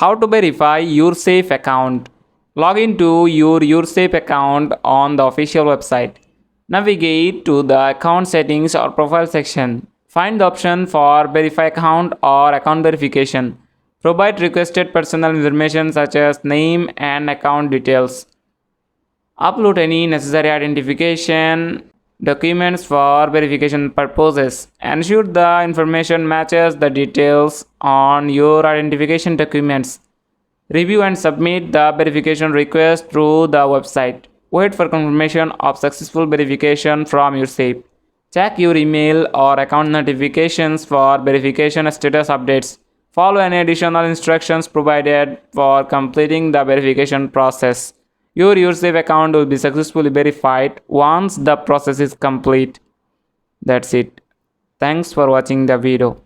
How to verify YOURSAFE account? Log into your YOURSAFE account on the official website. Navigate to the account settings or profile section. Find the option for verify account or account verification. Provide requested personal information such as name and account details. Upload any necessary identification documents for verification purposes. Ensure the information matches the details on your identification documents. Review and submit the verification request through the website. Wait for confirmation of successful verification from YOURSAFE. Check your email or account notifications for verification status updates. Follow any additional instructions provided for completing the verification process. Your YOURSAFE account will be successfully verified once the process is complete. That's it. Thanks for watching the video.